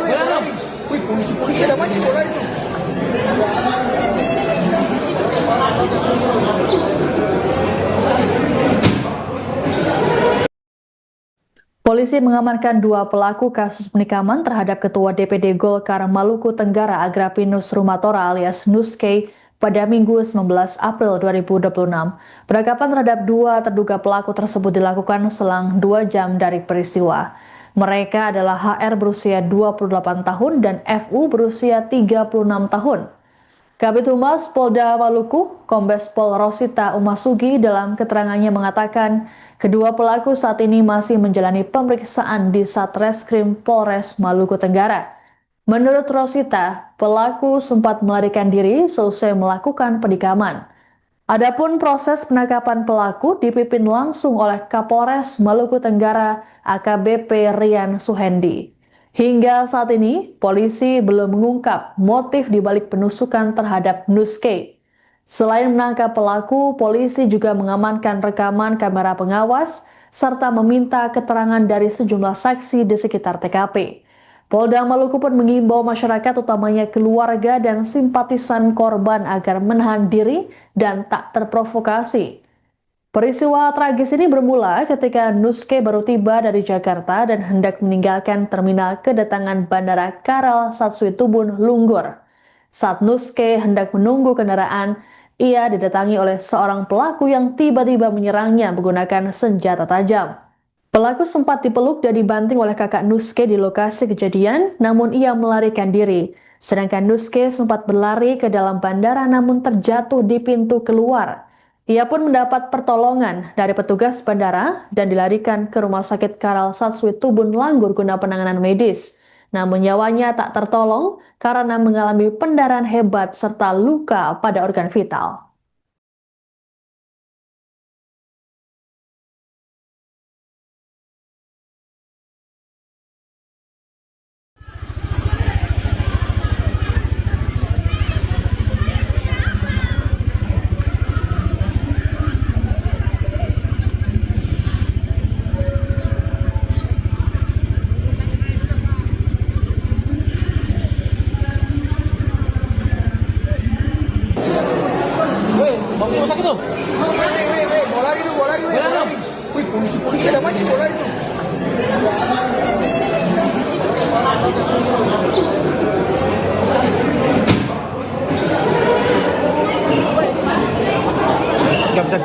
lagi. Wih, polisi ada banyak bola itu. Polisi mengamankan 2 pelaku kasus penikaman terhadap Ketua DPD Golkar Maluku Tenggara Agrapinus Rumatora alias Nuske pada Minggu 19 April 2026. Penangkapan terhadap 2 terduga pelaku tersebut dilakukan selang 2 jam dari peristiwa. Mereka adalah HR berusia 28 tahun dan FU berusia 36 tahun. Kabid Humas Polda Maluku, Kombes Pol Rosita Umasugi dalam keterangannya mengatakan kedua pelaku saat ini masih menjalani pemeriksaan di Satreskrim Polres Maluku Tenggara. Menurut Rosita, pelaku sempat melarikan diri seusai melakukan penikaman. Adapun proses penangkapan pelaku dipimpin langsung oleh Kapolres Maluku Tenggara AKBP Rian Suhendi. Hingga saat ini, polisi belum mengungkap motif dibalik penusukan terhadap Nuske. Selain menangkap pelaku, polisi juga mengamankan rekaman kamera pengawas serta meminta keterangan dari sejumlah saksi di sekitar TKP. Polda Maluku pun mengimbau masyarakat utamanya keluarga dan simpatisan korban agar menahan diri dan tak terprovokasi. Peristiwa tragis ini bermula ketika Nuske baru tiba dari Jakarta dan hendak meninggalkan terminal kedatangan Bandara Karal Satsuitubun Lunggur. Saat Nuske hendak menunggu kendaraan, ia didatangi oleh seorang pelaku yang tiba-tiba menyerangnya menggunakan senjata tajam. Pelaku sempat dipeluk dan dibanting oleh kakak Nuske di lokasi kejadian, namun ia melarikan diri. Sedangkan Nuske sempat berlari ke dalam bandara namun terjatuh di pintu keluar. Ia pun mendapat pertolongan dari petugas bandara dan dilarikan ke Rumah Sakit Karal Satsuitubun Langgur guna penanganan medis. Namun nyawanya tak tertolong karena mengalami pendarahan hebat serta luka pada organ vital. Wih, mau ke rumah sakit tuh. Bola lagi. Wih, polisi ada banyak bola itu. Gak bisa.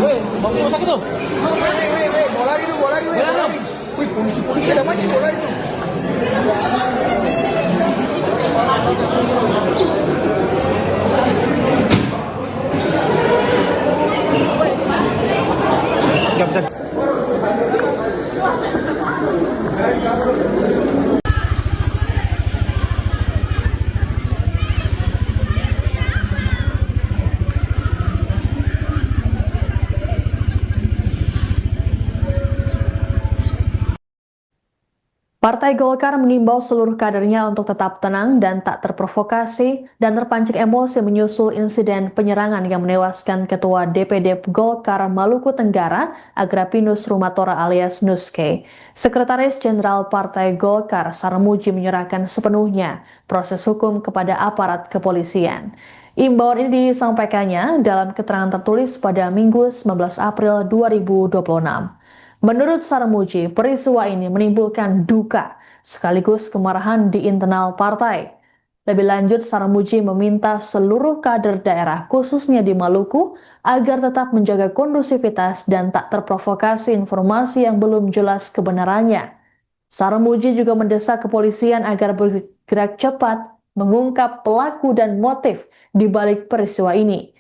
Wih, mau ke rumah sakit tuh. Bola lagi. Wih, polisi ada banyak bola itu. Gak bisa. Partai Golkar mengimbau seluruh kadernya untuk tetap tenang dan tak terprovokasi dan terpancing emosi menyusul insiden penyerangan yang menewaskan Ketua DPD Golkar Maluku Tenggara Agrapinus Rumatora alias Nuske. Sekretaris Jenderal Partai Golkar Sarmuji menyerahkan sepenuhnya proses hukum kepada aparat kepolisian. Imbauan ini disampaikannya dalam keterangan tertulis pada Minggu 19 April 2026. Menurut Sarmuji, peristiwa ini menimbulkan duka sekaligus kemarahan di internal partai. Lebih lanjut, Sarmuji meminta seluruh kader daerah khususnya di Maluku agar tetap menjaga kondusivitas dan tak terprovokasi informasi yang belum jelas kebenarannya. Sarmuji juga mendesak kepolisian agar bergerak cepat mengungkap pelaku dan motif di balik peristiwa ini.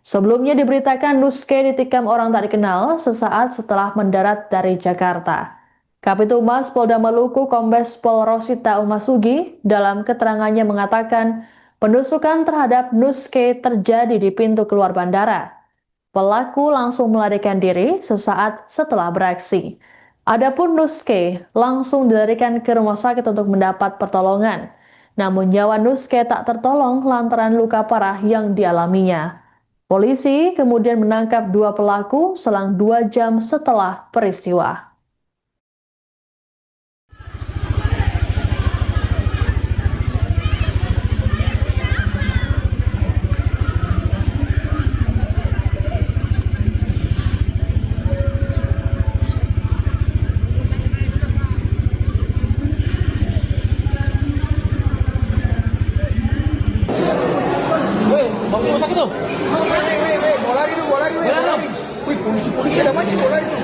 Sebelumnya diberitakan Nuske ditikam orang tak dikenal sesaat setelah mendarat dari Jakarta. Kabid Humas Polda Maluku Kombes Pol Rosita Umasugi dalam keterangannya mengatakan Penusukan terhadap Nuske terjadi di pintu keluar bandara. Pelaku langsung melarikan diri sesaat setelah beraksi. Adapun Nuske langsung dilarikan ke rumah sakit untuk mendapat pertolongan. Namun nyawa Nuske tak tertolong lantaran luka parah yang dialaminya. Polisi kemudian menangkap dua pelaku selang 2 jam setelah peristiwa. Weh, mau ke rumah sakit tuh? Weh, bawa lari dulu, bawa lari, weh. Bawa lari. Wih, polisi ada banyak, bawa lari tuh.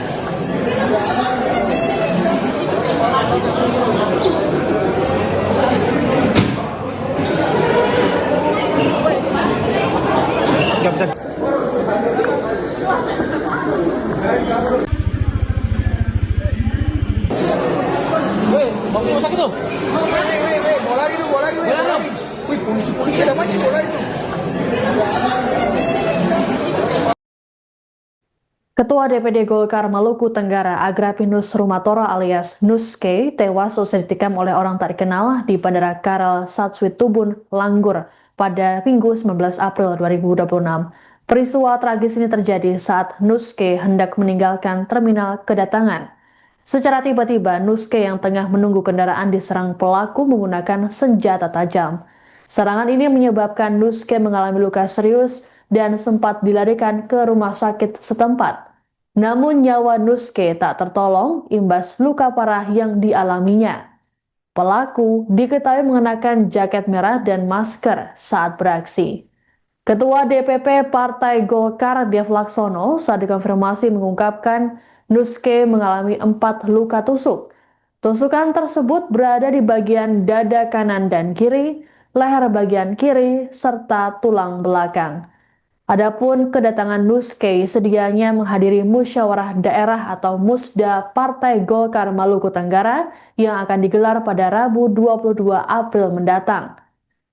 Gak bisa. Weh, mau ke rumah sakit tuh? Weh, bawa lari dulu, bawa lari, weh. Bawa lari. Wih, polisi ada banyak, bawa lari tuh. Ketua DPD Golkar Maluku Tenggara Agrapinus Rumatoro alias Nuske tewas usai ditikam oleh orang tak dikenal di Bandara Karel Satswitubun, Langgur pada Minggu 19 April 2026. Peristiwa tragis ini terjadi saat Nuske hendak meninggalkan terminal kedatangan. Secara tiba-tiba, Nuske yang tengah menunggu kendaraan diserang pelaku menggunakan senjata tajam. Serangan ini menyebabkan Nuske mengalami luka serius dan sempat dilarikan ke rumah sakit setempat. Namun nyawa Nuske tak tertolong imbas luka parah yang dialaminya. Pelaku diketahui mengenakan jaket merah dan masker saat beraksi. Ketua DPP Partai Golkar Dev Laksono saat dikonfirmasi mengungkapkan Nuske mengalami 4 luka tusuk. Tusukan tersebut berada di bagian dada kanan dan kiri, leher bagian kiri, serta tulang belakang. Adapun kedatangan Nuske sedianya menghadiri musyawarah daerah atau Musda Partai Golkar Maluku Tenggara yang akan digelar pada Rabu 22 April mendatang.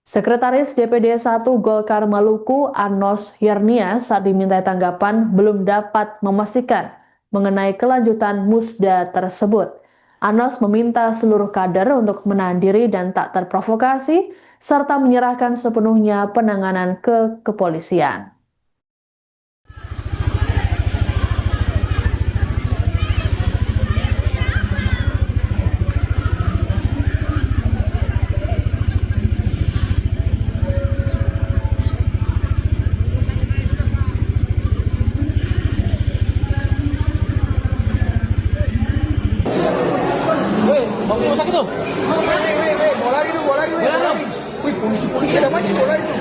Sekretaris DPD 1 Golkar Maluku Anos Yernia saat dimintai tanggapan belum dapat memastikan mengenai kelanjutan musda tersebut. Anos meminta seluruh kader untuk menahan diri dan tak terprovokasi serta menyerahkan sepenuhnya penanganan ke kepolisian. Weh, mau ke rumah sakit tuh? Weh, bawa lari dulu, bawa lari, weh. Bawa lari. Wih, polisi ada banyak, bawa lari tuh.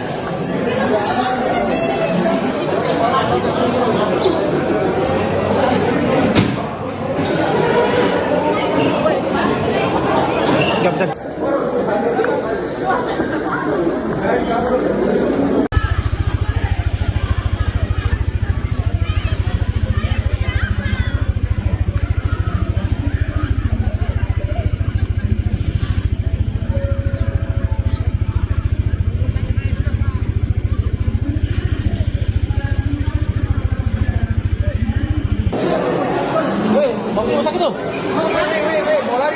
Gak bisa.